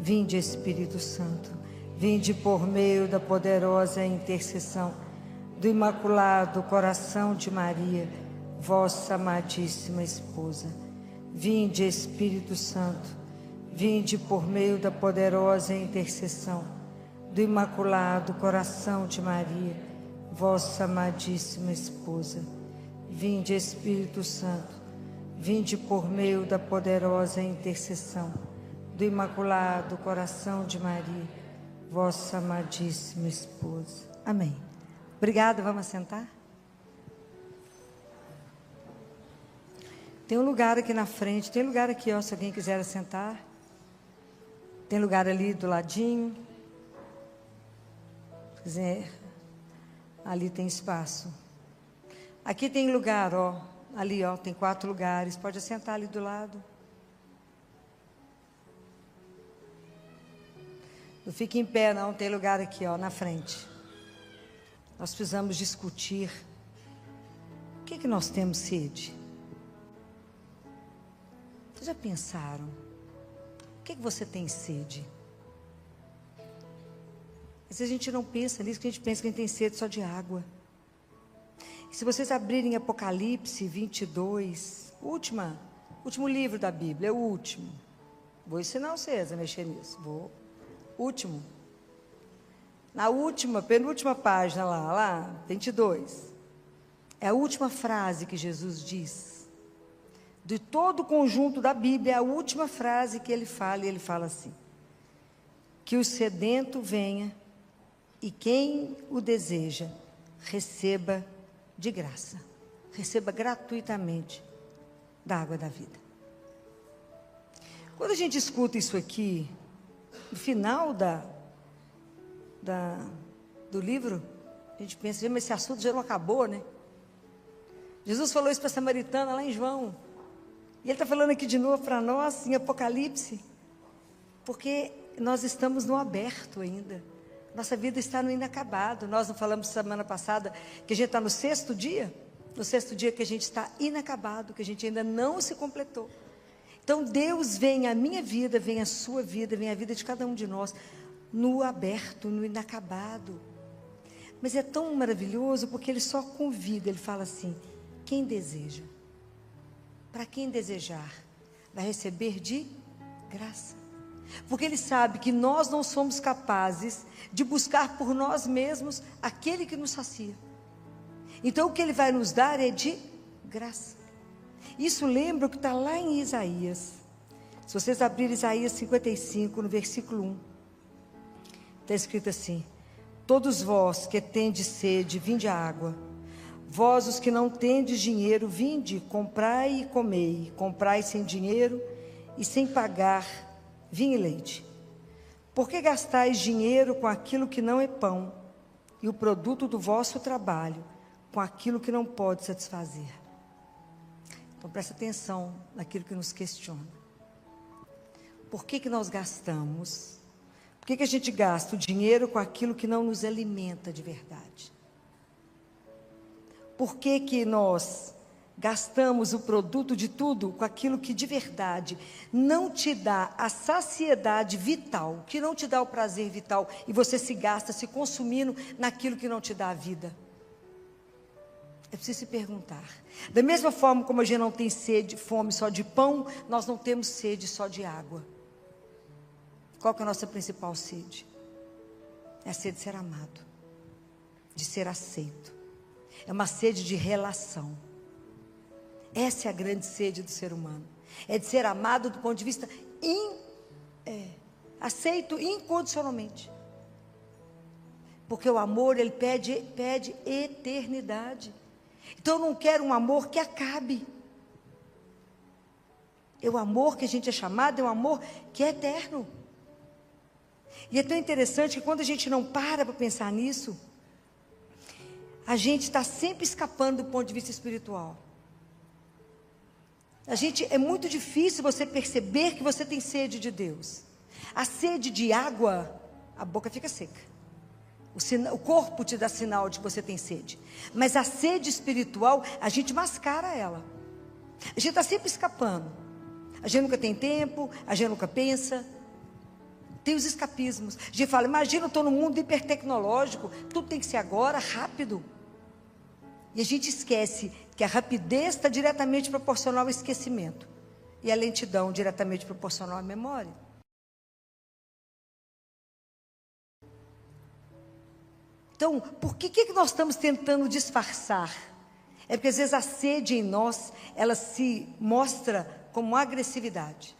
Vinde, Espírito Santo, vinde por meio da poderosa intercessão do Imaculado Coração de Maria, vossa amadíssima esposa. Vinde, Espírito Santo, vinde por meio da poderosa intercessão do Imaculado Coração de Maria, vossa amadíssima esposa. Vinde, Espírito Santo, vinde por meio da poderosa intercessão do Imaculado Coração de Maria, vossa amadíssima esposa. Amém. Obrigada, vamos sentar? Tem um lugar aqui na frente, tem lugar aqui, ó, se alguém quiser sentar. Tem lugar ali do ladinho. Se quiser, ali tem espaço. Aqui tem lugar, ó, ali, ó, tem 4 lugares, pode sentar ali do lado. Não fique em pé, não, tem lugar aqui, ó, na frente. Nós precisamos discutir. O que que nós temos sede? Vocês já pensaram? O que que você tem sede? Às vezes a gente não pensa nisso, que a gente pensa que a gente tem sede só de água. E se vocês abrirem Apocalipse 22, último livro da Bíblia, é o último. Vou ensinar vocês a mexer nisso, vou. Último. Na última, penúltima página lá, 22. É a última frase que Jesus diz. De todo o conjunto da Bíblia, é a última frase que ele fala, e ele fala assim: que o sedento venha e quem o deseja, receba de graça. Receba gratuitamente da água da vida. Quando a gente escuta isso aqui, no final do livro, a gente pensa, mas esse assunto já não acabou, né? Jesus falou isso para a samaritana lá em João. E ele está falando aqui de novo para nós, em Apocalipse. Porque nós estamos no aberto ainda. Nossa vida está no inacabado. Nós não falamos semana passada que a gente está no 6º dia? No 6º dia que a gente está inacabado, que a gente ainda não se completou. Então Deus vem a minha vida, vem a sua vida, vem a vida de cada um de nós, no aberto, no inacabado. Mas é tão maravilhoso porque Ele só convida, Ele fala assim: quem deseja, para quem desejar, vai receber de graça. Porque Ele sabe que nós não somos capazes de buscar por nós mesmos aquele que nos sacia. Então o que Ele vai nos dar é de graça. Isso lembra o que está lá em Isaías. Se vocês abrirem Isaías 55, no versículo 1, está escrito assim: todos vós que tendes sede, vinde a água. Vós os que não tendes dinheiro, vinde, comprai e comei. Comprai sem dinheiro e sem pagar vinho e leite. Por que gastais dinheiro com aquilo que não é pão, e o produto do vosso trabalho com aquilo que não pode satisfazer? Então presta atenção naquilo que nos questiona. Por que nós gastamos? Por que a gente gasta o dinheiro com aquilo que não nos alimenta de verdade? Por que nós gastamos o produto de tudo com aquilo que de verdade não te dá a saciedade vital, que não te dá o prazer vital, e você se gasta se consumindo naquilo que não te dá a vida? É preciso se perguntar. Da mesma forma como a gente não tem fome só de pão, nós não temos sede só de água. Qual que é a nossa principal sede? É a sede de ser amado, de ser aceito. É uma sede de relação. Essa é a grande sede do ser humano. É de ser amado do ponto de vista aceito incondicionalmente. Porque o amor, ele pede eternidade. Então eu não quero um amor que acabe. O amor que a gente é chamado é um amor que é eterno. E é tão interessante que quando a gente não para pensar nisso, a gente está sempre escapando do ponto de vista espiritual. É muito difícil você perceber que você tem sede de Deus. A sede de água, a boca fica seca. O corpo te dá sinal de que você tem sede. Mas a sede espiritual, a gente mascara ela. A gente está sempre escapando. A gente nunca tem tempo, a gente nunca pensa. Tem os escapismos. A gente fala, imagina, eu estou num mundo hipertecnológico, tudo tem que ser agora, rápido. E a gente esquece que a rapidez está diretamente proporcional ao esquecimento. E a lentidão diretamente proporcional à memória. Então, por que nós estamos tentando disfarçar? É porque às vezes a sede em nós, ela se mostra como agressividade.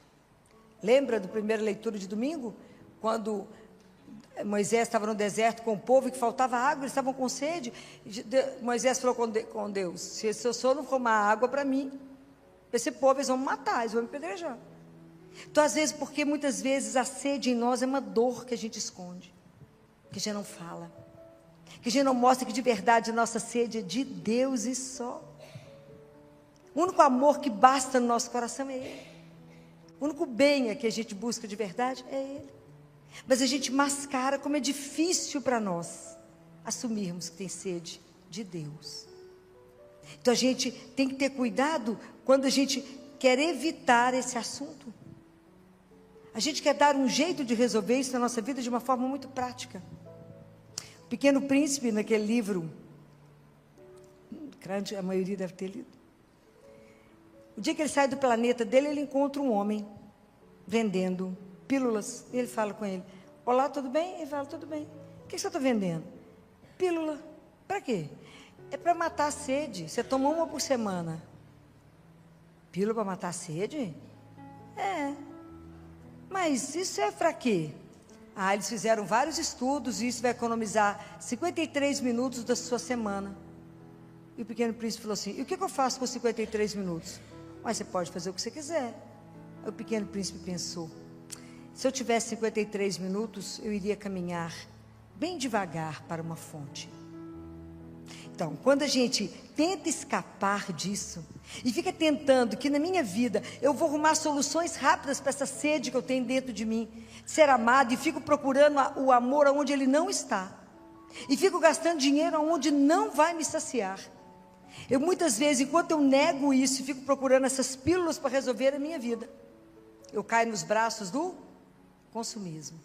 Lembra da primeira leitura de domingo? Quando Moisés estava no deserto com o povo e que faltava água, eles estavam com sede. Moisés falou com Deus, se o Senhor não for uma água para mim, esse povo eles vão me matar, eles vão me apedrejar. Então, às vezes, porque muitas vezes a sede em nós é uma dor que a gente esconde, que a gente não fala, que a gente não mostra que de verdade a nossa sede é de Deus e só. O único amor que basta no nosso coração é Ele. O único bem que a gente busca de verdade é Ele. Mas a gente mascara como é difícil para nós assumirmos que tem sede de Deus. Então a gente tem que ter cuidado quando a gente quer evitar esse assunto. A gente quer dar um jeito de resolver isso na nossa vida de uma forma muito prática. O Pequeno Príncipe, naquele livro, a maioria deve ter lido. O dia que ele sai do planeta dele, ele encontra um homem vendendo pílulas. E ele fala com ele, olá, tudo bem? Ele fala, tudo bem. O que você está vendendo? Pílula. Para quê? É para matar a sede. Você toma uma por semana. Pílula para matar a sede? É. Mas isso é para quê? Ah, eles fizeram vários estudos e isso vai economizar 53 minutos da sua semana. E o Pequeno Príncipe falou assim, e o que eu faço com 53 minutos? Mas você pode fazer o que você quiser. Aí o Pequeno Príncipe pensou, se eu tivesse 53 minutos, eu iria caminhar bem devagar para uma fonte. Então, quando a gente tenta escapar disso, e fica tentando que na minha vida, eu vou arrumar soluções rápidas para essa sede que eu tenho dentro de mim, de ser amado, e fico procurando o amor onde ele não está, e fico gastando dinheiro onde não vai me saciar. Eu muitas vezes, enquanto eu nego isso, e fico procurando essas pílulas para resolver a minha vida, eu caio nos braços do consumismo.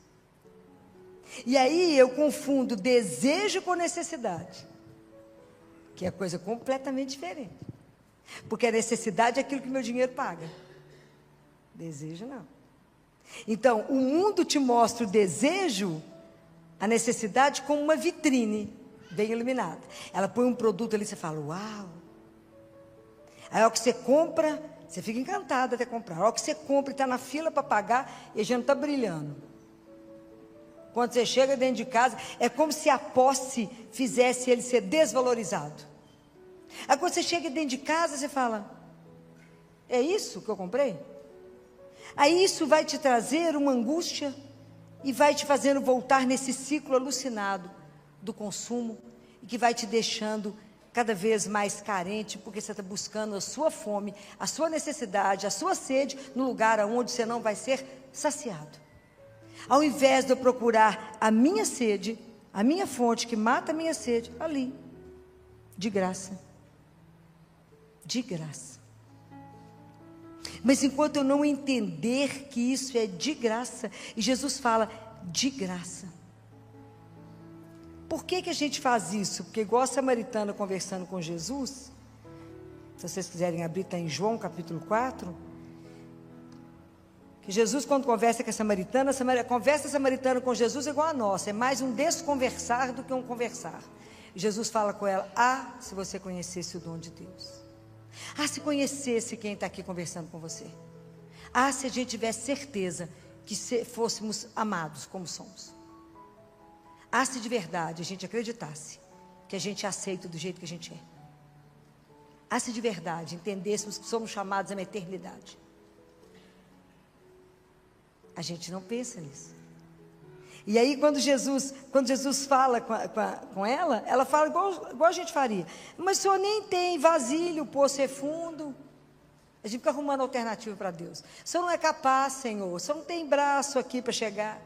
E aí eu confundo desejo com necessidade, que é coisa completamente diferente. Porque a necessidade é aquilo que meu dinheiro paga. Desejo não. Então, o mundo te mostra o desejo, a necessidade, como uma vitrine bem iluminada. Ela põe um produto ali e você fala, uau. Aí a hora que você compra, você fica encantado até comprar. A hora que você compra e está na fila para pagar, e a gente não está brilhando. Quando você chega dentro de casa, é como se a posse fizesse ele ser desvalorizado. Aí quando você chega dentro de casa, você fala, é isso que eu comprei? Aí isso vai te trazer uma angústia e vai te fazendo voltar nesse ciclo alucinado do consumo e que vai te deixando cada vez mais carente, porque você está buscando a sua fome, a sua necessidade, a sua sede, no lugar onde você não vai ser saciado. Ao invés de eu procurar a minha sede, a minha fonte que mata a minha sede, ali, de graça. De graça. Mas enquanto eu não entender que isso é de graça, e Jesus fala, de graça. Por que a gente faz isso? Porque igual a samaritana conversando com Jesus, se vocês quiserem abrir, está em João capítulo 4, que Jesus quando conversa com a samaritana, conversa samaritana com Jesus é igual a nossa, é mais um desconversar do que um conversar. E Jesus fala com ela, se você conhecesse o dom de Deus. Se conhecesse quem está aqui conversando com você. Se a gente tivesse certeza que fôssemos amados como somos. Se de verdade a gente acreditasse que a gente é aceito do jeito que a gente é. Se de verdade entendêssemos que somos chamados a uma eternidade. A gente não pensa nisso. E aí quando Jesus fala com ela fala igual a gente faria. Mas o senhor nem tem vasilha, o poço é fundo. A gente fica arrumando alternativa para Deus. O senhor não é capaz, Senhor. O senhor não tem braço aqui para chegar.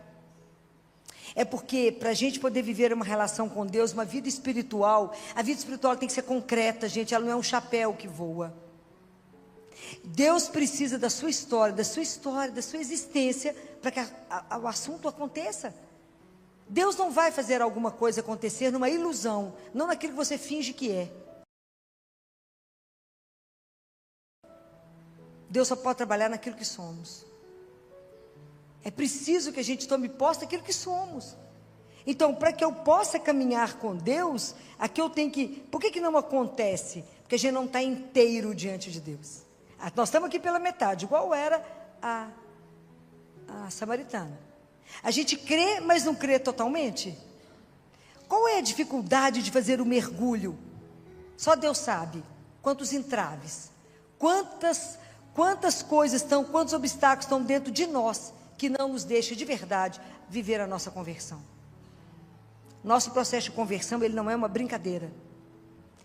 É porque para a gente poder viver uma relação com Deus, uma vida espiritual, a vida espiritual tem que ser concreta, gente. Ela não é um chapéu que voa. Deus precisa da sua história, da sua existência, para que o assunto aconteça. Deus não vai fazer alguma coisa acontecer numa ilusão, não naquilo que você finge que é. Deus só pode trabalhar naquilo que somos. É preciso que a gente tome posse daquilo que somos. Então, para que eu possa caminhar com Deus, aqui eu tenho que... Por que não acontece? Porque a gente não está inteiro diante de Deus. Nós estamos aqui pela metade, igual era a samaritana. A gente crê, mas não crê totalmente. Qual é a dificuldade de fazer o mergulho? Só Deus sabe. Quantos entraves, quantas coisas estão, quantos obstáculos estão dentro de nós, que não nos deixa de verdade viver a nossa conversão. Nosso processo de conversão, ele não é uma brincadeira.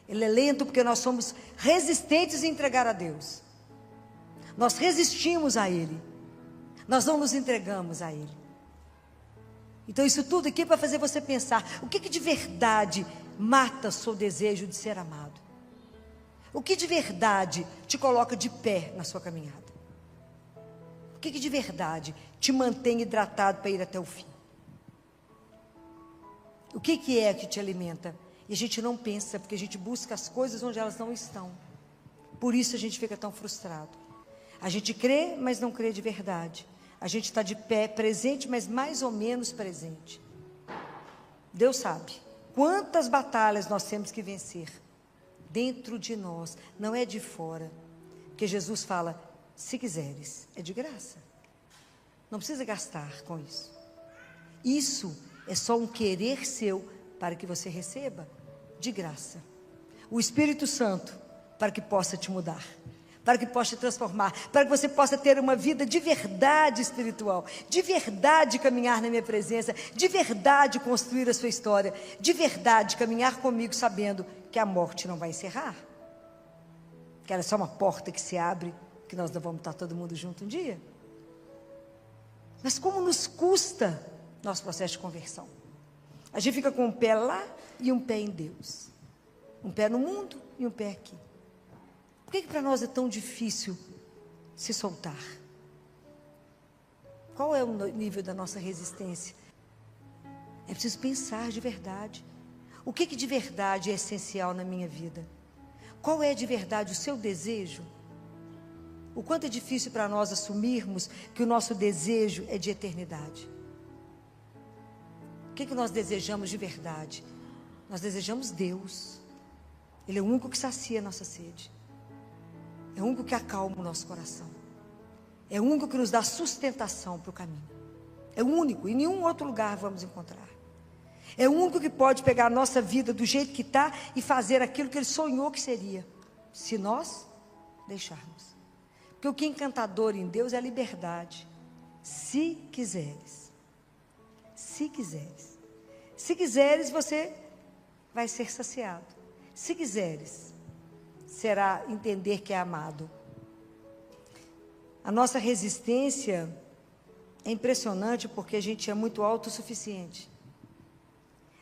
Ele é lento porque nós somos resistentes em entregar a Deus. Nós resistimos a Ele. Nós não nos entregamos a Ele. Então isso tudo aqui é para fazer você pensar, o que de verdade mata o seu desejo de ser amado? O que de verdade te coloca de pé na sua caminhada? O que de verdade te mantém hidratado para ir até o fim? O que é que te alimenta? E a gente não pensa, porque a gente busca as coisas onde elas não estão. Por isso a gente fica tão frustrado. A gente crê, mas não crê de verdade. A gente está de pé, presente, mas mais ou menos presente. Deus sabe quantas batalhas nós temos que vencer dentro de nós, não é de fora. Porque Jesus fala, se quiseres, é de graça. Não precisa gastar com isso. Isso é só um querer seu para que você receba de graça. O Espírito Santo para que possa te mudar, para que possa te transformar, para que você possa ter uma vida de verdade espiritual, de verdade caminhar na minha presença, de verdade construir a sua história, de verdade caminhar comigo sabendo que a morte não vai encerrar, que ela é só uma porta que se abre, que nós não vamos estar todo mundo junto um dia. Mas como nos custa nosso processo de conversão? A gente fica com um pé lá e um pé em Deus, um pé no mundo e um pé aqui. Por que para nós é tão difícil se soltar? Qual é o nível da nossa resistência? É preciso pensar de verdade. O que de verdade é essencial na minha vida? Qual é de verdade o seu desejo? O quanto é difícil para nós assumirmos que o nosso desejo é de eternidade. O que nós desejamos de verdade? Nós desejamos Deus. Ele é o único que sacia a nossa sede. É o único que acalma o nosso coração. É o único que nos dá sustentação para o caminho. É o único, em nenhum outro lugar vamos encontrar. É o único que pode pegar a nossa vida do jeito que está e fazer aquilo que Ele sonhou que seria, se nós deixarmos. Porque o que é encantador em Deus é a liberdade. Se quiseres. Se quiseres. Se quiseres, você vai ser saciado. Se quiseres, será entender que é amado. A nossa resistência é impressionante porque a gente é muito autossuficiente.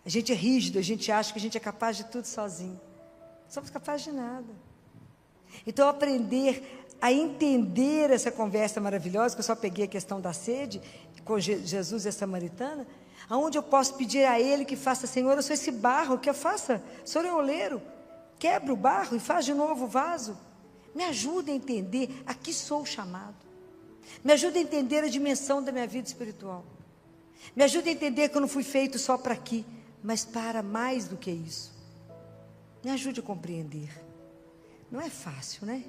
A gente é rígido, a gente acha que a gente é capaz de tudo sozinho. Não somos capazes de nada. Então, aprender a entender essa conversa maravilhosa, que eu só peguei a questão da sede, com Jesus e a samaritana, aonde eu posso pedir a Ele que faça, Senhor, eu sou esse barro, que eu faça, Senhor é oleiro, quebra o barro e faz de novo o vaso. Me ajuda a entender a que sou chamado. Me ajuda a entender a dimensão da minha vida espiritual. Me ajuda a entender que eu não fui feito só para aqui, mas para mais do que isso. Me ajude a compreender. Não é fácil, né?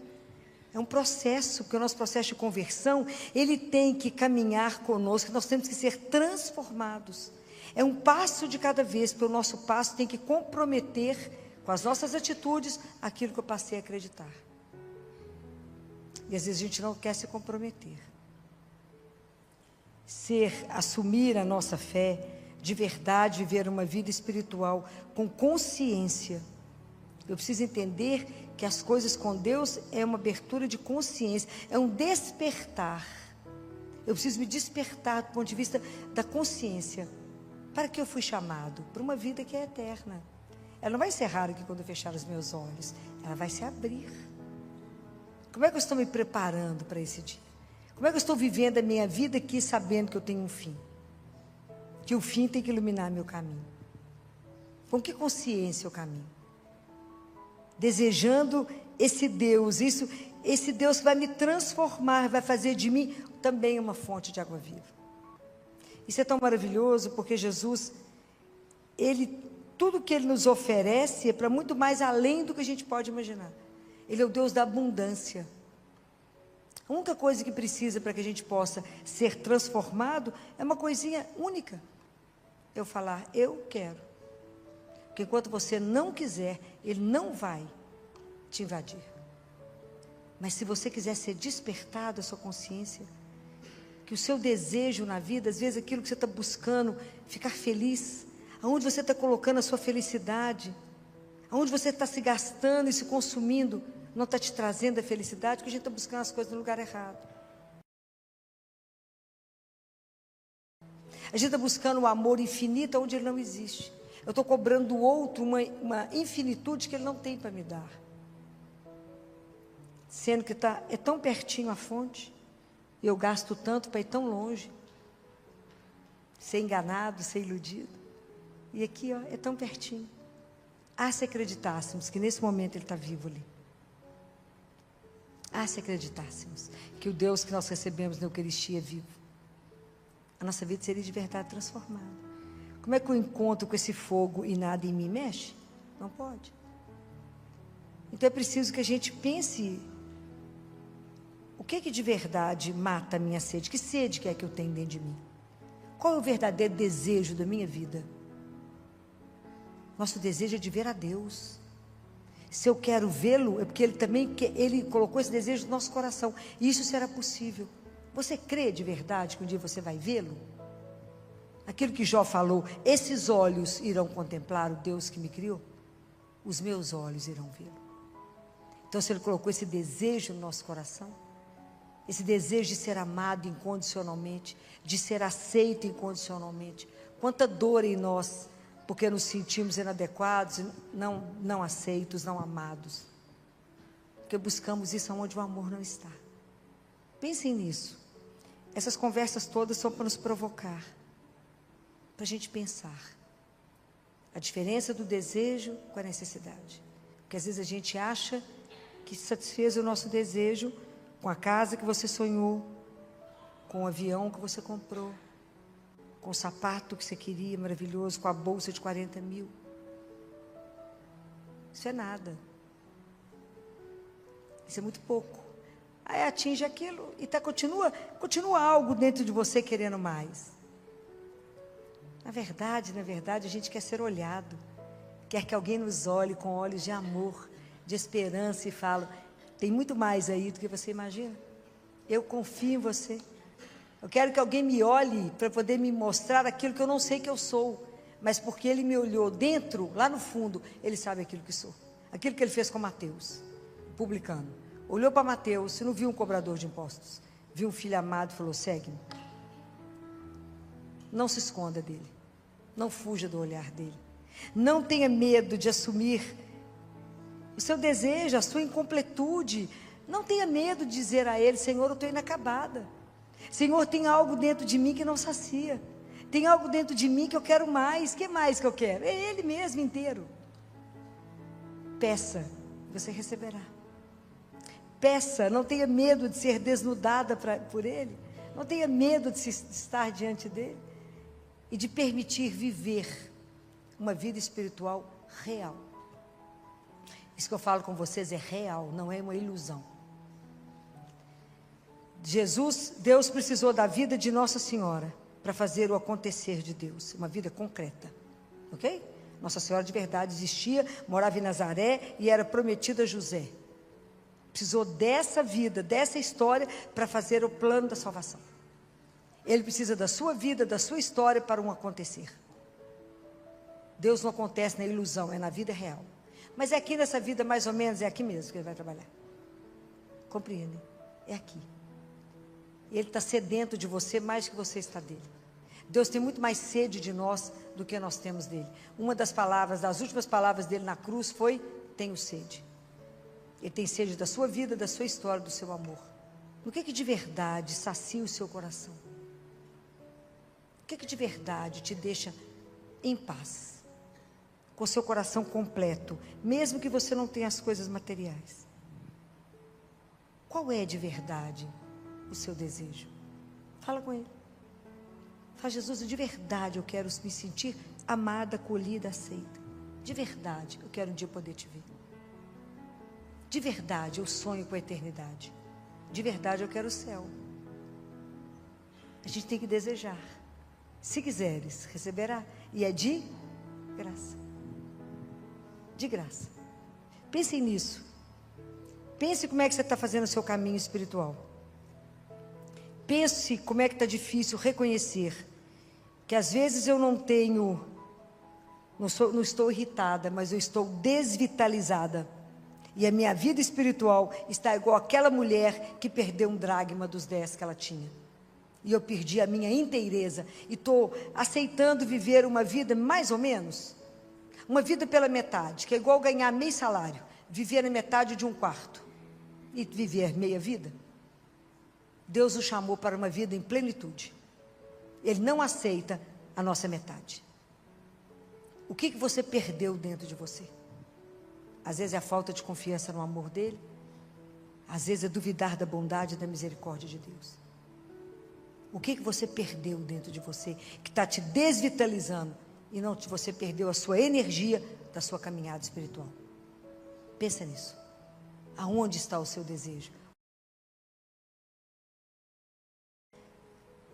É um processo, porque o nosso processo de conversão, ele tem que caminhar conosco, nós temos que ser transformados. É um passo de cada vez, porque o nosso passo tem que comprometer com as nossas atitudes aquilo que eu passei a acreditar. E às vezes a gente não quer se comprometer. Assumir a nossa fé, de verdade, viver uma vida espiritual com consciência. Eu preciso entender que as coisas com Deus é uma abertura de consciência, é um despertar. Eu preciso me despertar do ponto de vista da consciência. Para que eu fui chamado? Para uma vida que é eterna. Ela não vai encerrar aqui quando eu fechar os meus olhos. Ela vai se abrir. Como é que eu estou me preparando para esse dia? Como é que eu estou vivendo a minha vida aqui sabendo que eu tenho um fim? Que o fim tem que iluminar meu caminho. Com que consciência eu caminho? Desejando esse Deus, esse Deus que vai me transformar, vai fazer de mim também uma fonte de água viva. Isso é tão maravilhoso, porque Jesus, tudo que Ele nos oferece é para muito mais além do que a gente pode imaginar. Ele é o Deus da abundância. A única coisa que precisa para que a gente possa ser transformado é uma coisinha única. Eu falar, eu quero. Porque enquanto você não quiser, Ele não vai te invadir. Mas se você quiser ser despertado a sua consciência, que o seu desejo na vida, às vezes aquilo que você está buscando, ficar feliz, aonde você está colocando a sua felicidade, aonde você está se gastando e se consumindo, não está te trazendo a felicidade, porque a gente está buscando as coisas no lugar errado. A gente está buscando o amor infinito onde ele não existe. Eu estou cobrando do outro uma infinitude que ele não tem para me dar. Sendo que é tão pertinho a fonte, e eu gasto tanto para ir tão longe, ser enganado, ser iludido. E aqui, ó, é tão pertinho. Se acreditássemos que nesse momento ele está vivo ali. Se acreditássemos que o Deus que nós recebemos na Eucaristia é vivo, a nossa vida seria de verdade transformada. Como é que eu encontro com esse fogo e nada em mim mexe? Não pode. Então é preciso que a gente pense, o que de verdade mata a minha sede? Que sede que é que eu tenho dentro de mim? Qual é o verdadeiro desejo da minha vida? Nosso desejo é de ver a Deus. Se eu quero vê-lo, é porque Ele colocou esse desejo no nosso coração. E isso será possível. Você crê de verdade que um dia você vai vê-lo? Aquilo que Jó falou, esses olhos irão contemplar o Deus que me criou? Os meus olhos irão vê-lo. Então, se Ele colocou esse desejo no nosso coração, esse desejo de ser amado incondicionalmente, de ser aceito incondicionalmente, quanta dor em nós, porque nos sentimos inadequados, não aceitos, não amados. Porque buscamos isso onde o amor não está. Pensem nisso. Essas conversas todas são para nos provocar, para a gente pensar. A diferença do desejo com a necessidade. Porque às vezes a gente acha que satisfez o nosso desejo com a casa que você sonhou, com o avião que você comprou, com o sapato que você queria, maravilhoso, com a bolsa de 40 mil. Isso é nada. Isso é muito pouco. Aí atinge aquilo e continua algo dentro de você querendo mais. Na verdade, a gente quer ser olhado. Quer que alguém nos olhe com olhos de amor, de esperança e fale, tem muito mais aí do que você imagina. Eu confio em você. Eu quero que alguém me olhe para poder me mostrar aquilo que eu não sei que eu sou. Mas porque ele me olhou dentro, lá no fundo, ele sabe aquilo que sou. Aquilo que ele fez com Mateus, o publicano. Olhou para Mateus, você não viu um cobrador de impostos. Viu um filho amado e falou, segue-me. Não se esconda dele. Não fuja do olhar dele. Não tenha medo de assumir o seu desejo, a sua incompletude. Não tenha medo de dizer a ele, Senhor, eu estou inacabada. Senhor, tem algo dentro de mim que não sacia. Tem algo dentro de mim que eu quero mais. O que mais que eu quero? É Ele mesmo inteiro. Peça, você receberá. Peça, não tenha medo de ser desnudada por Ele. Não tenha medo de estar diante dEle. E de permitir viver uma vida espiritual real. Isso que eu falo com vocês é real, não é uma ilusão. Deus precisou da vida de Nossa Senhora para fazer o acontecer de Deus, uma vida concreta, ok? Nossa Senhora de verdade existia, morava em Nazaré e era prometida a José. Precisou dessa vida, dessa história para fazer o plano da salvação. Ele precisa da sua vida, da sua história para um acontecer. Deus não acontece na ilusão, é na vida real. Mas é aqui nessa vida mais ou menos, é aqui mesmo que Ele vai trabalhar. Compreendem? É aqui. Ele está sedento de você mais que você está dele. Deus tem muito mais sede de nós do que nós temos dele. Uma das últimas palavras dele na cruz foi, tenho sede. Ele tem sede da sua vida, da sua história, do seu amor. O que de verdade sacia o seu coração? O que de verdade te deixa em paz? Com o seu coração completo, mesmo que você não tenha as coisas materiais. Qual é de verdade o seu desejo? Fala com ele. Fala, Jesus, de verdade eu quero me sentir amada, acolhida, aceita. De verdade eu quero um dia poder te ver. De verdade eu sonho com a eternidade. De verdade eu quero o céu. A gente tem que desejar. Se quiseres, receberá. E é de graça. De graça. Pensem nisso. Pense como é que você está fazendo o seu caminho espiritual. Pense como é que está difícil reconhecer que às vezes eu não estou irritada, mas eu estou desvitalizada. E a minha vida espiritual está igual àquela mulher que perdeu um dracma dos 10 que ela tinha. E eu perdi a minha inteireza. E estou aceitando viver uma vida mais ou menos. Uma vida pela metade, que é igual ganhar meio salário. Viver na metade de um quarto. E viver meia vida. Deus o chamou para uma vida em plenitude. Ele não aceita a nossa metade. O que você perdeu dentro de você? Às vezes é a falta de confiança no amor dele. Às vezes é duvidar da bondade e da misericórdia de Deus. O que você perdeu dentro de você que está te desvitalizando e não você perdeu a sua energia da sua caminhada espiritual? Pensa nisso. Aonde está o seu desejo?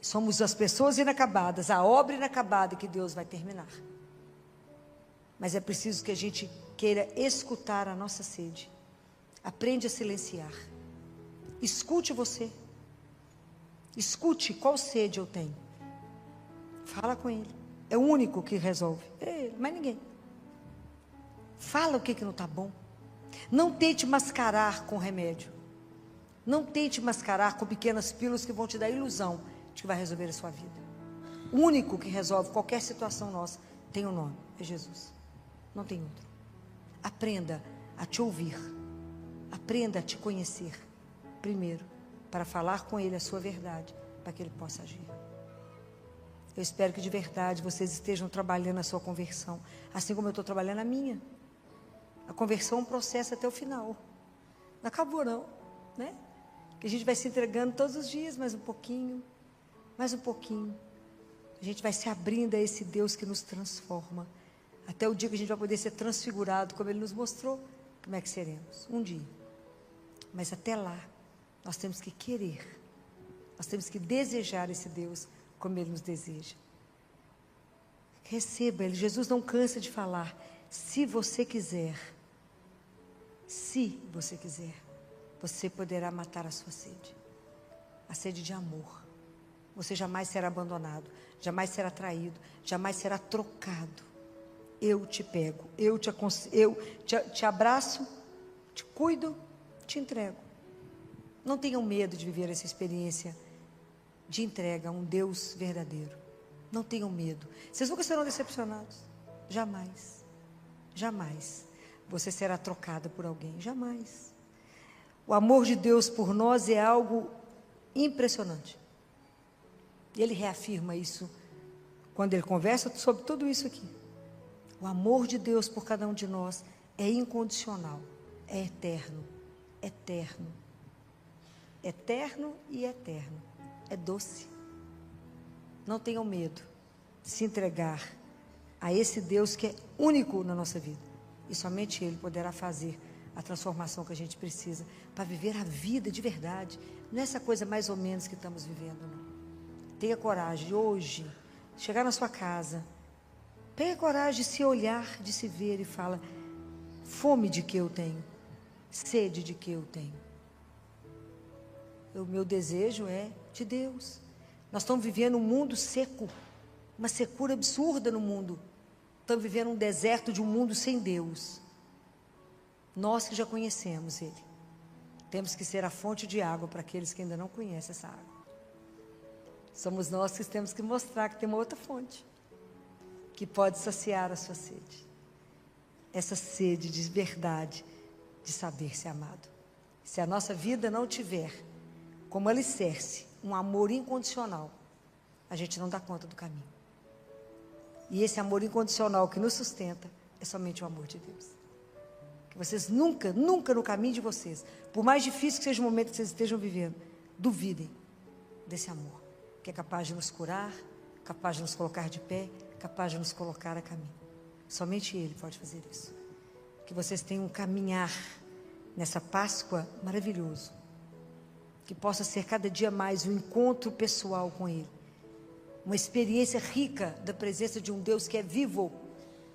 Somos as pessoas inacabadas, a obra inacabada que Deus vai terminar. Mas é preciso que a gente queira escutar a nossa sede. Aprende a silenciar. Escute você. Escute qual sede eu tenho. Fala com ele. É o único que resolve. É ele, mais ninguém. Fala o que não está bom. Não tente mascarar com remédio. Não tente mascarar com pequenas pílulas que vão te dar a ilusão de que vai resolver a sua vida. O único que resolve qualquer situação nossa tem um nome, é Jesus. Não tem outro. Aprenda a te ouvir. Aprenda a te conhecer. Primeiro, para falar com ele a sua verdade, para que ele possa agir. Eu espero que de verdade vocês estejam trabalhando a sua conversão, assim como eu estou trabalhando a minha. A conversão é um processo até o final. Não acabou não, né? Que a gente vai se entregando todos os dias, mais um pouquinho, mais um pouquinho. A gente vai se abrindo a esse Deus que nos transforma. Até o dia que a gente vai poder ser transfigurado, como Ele nos mostrou, como é que seremos? Um dia. Mas até lá, nós temos que querer. Nós temos que desejar esse Deus como Ele nos deseja. Receba Ele. Jesus não cansa de falar. Se você quiser, você poderá matar a sua sede. A sede de amor. Você jamais será abandonado, jamais será traído, jamais será trocado. Eu te pego, eu te abraço, te cuido, te entrego. Não tenham medo de viver essa experiência de entrega a um Deus verdadeiro. Não tenham medo. Vocês nunca serão decepcionados. Jamais. Jamais. Você será trocada por alguém. Jamais. O amor de Deus por nós é algo impressionante. E Ele reafirma isso quando Ele conversa sobre tudo isso aqui. O amor de Deus por cada um de nós é incondicional, é eterno, eterno, eterno e eterno, é doce. Não tenham medo de se entregar a esse Deus que é único na nossa vida. E somente Ele poderá fazer a transformação que a gente precisa para viver a vida de verdade. Não é essa coisa mais ou menos que estamos vivendo, não. Tenha coragem de hoje chegar na sua casa. Tenha coragem de se olhar, de se ver e fala: fome de que eu tenho, sede de que eu tenho. O meu desejo é de Deus. Nós estamos vivendo um mundo seco, uma secura absurda no mundo. Estamos vivendo um deserto de um mundo sem Deus. Nós que já conhecemos Ele, temos que ser a fonte de água para aqueles que ainda não conhecem essa água. Somos nós que temos que mostrar que tem uma outra fonte que pode saciar a sua sede. Essa sede de verdade, de saber ser amado. Se a nossa vida não tiver como alicerce um amor incondicional, a gente não dá conta do caminho. E esse amor incondicional que nos sustenta é somente o amor de Deus. Que vocês nunca, nunca no caminho de vocês, por mais difícil que seja o momento que vocês estejam vivendo, duvidem desse amor, que é capaz de nos curar, capaz de nos colocar de pé, capaz de nos colocar a caminho. Somente Ele pode fazer isso. Que vocês tenham um caminhar nessa Páscoa maravilhoso. Que possa ser cada dia mais um encontro pessoal com Ele. Uma experiência rica da presença de um Deus que é vivo,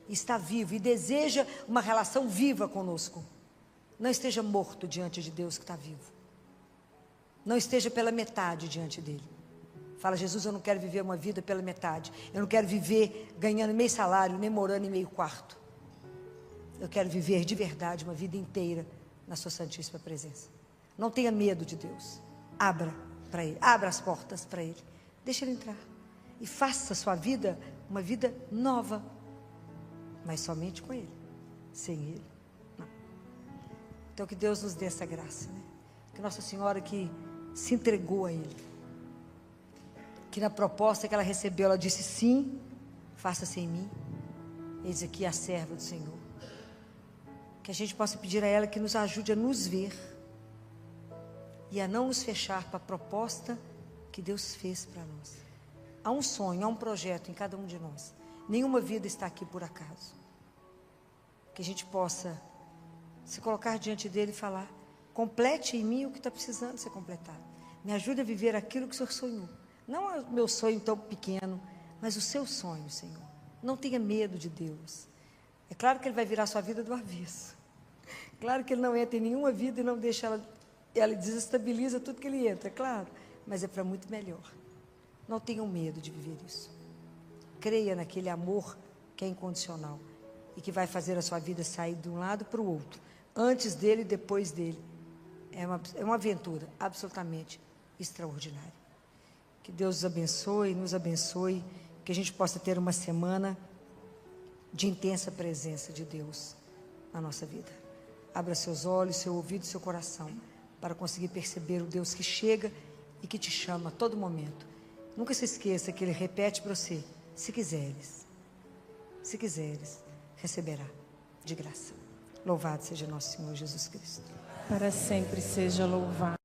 está vivo e deseja uma relação viva conosco. Não esteja morto diante de Deus que está vivo. Não esteja pela metade diante dEle. Fala: Jesus, eu não quero viver uma vida pela metade. Eu não quero viver ganhando meio salário, nem morando em meio quarto. Eu quero viver de verdade uma vida inteira na sua santíssima presença. Não tenha medo de Deus. Abra para Ele, abra as portas para Ele. Deixa Ele entrar. E faça a sua vida uma vida nova. Mas somente com Ele. Sem Ele, não. Então que Deus nos dê essa graça, né? Que Nossa Senhora que se entregou a Ele, que na proposta que ela recebeu, ela disse: sim, faça-se em mim. Eis aqui a serva do Senhor. Que a gente possa pedir a ela que nos ajude a nos ver e a não nos fechar para a proposta que Deus fez para nós. Há um sonho, há um projeto em cada um de nós. Nenhuma vida está aqui por acaso. Que a gente possa se colocar diante dele e falar: complete em mim o que está precisando ser completado. Me ajude a viver aquilo que o Senhor sonhou. Não o meu sonho tão pequeno, mas o seu sonho, Senhor. Não tenha medo de Deus. É claro que Ele vai virar a sua vida do avesso. Claro que Ele não entra em nenhuma vida e não deixa ela desestabiliza tudo que Ele entra, claro. Mas é para muito melhor. Não tenham medo de viver isso. Creia naquele amor que é incondicional e que vai fazer a sua vida sair de um lado para o outro, antes dele e depois dele. É uma aventura absolutamente extraordinária. Que Deus nos abençoe, que a gente possa ter uma semana de intensa presença de Deus na nossa vida. Abra seus olhos, seu ouvido e seu coração para conseguir perceber o Deus que chega e que te chama a todo momento. Nunca se esqueça que Ele repete para você: se quiseres, receberá de graça. Louvado seja nosso Senhor Jesus Cristo. Para sempre seja louvado.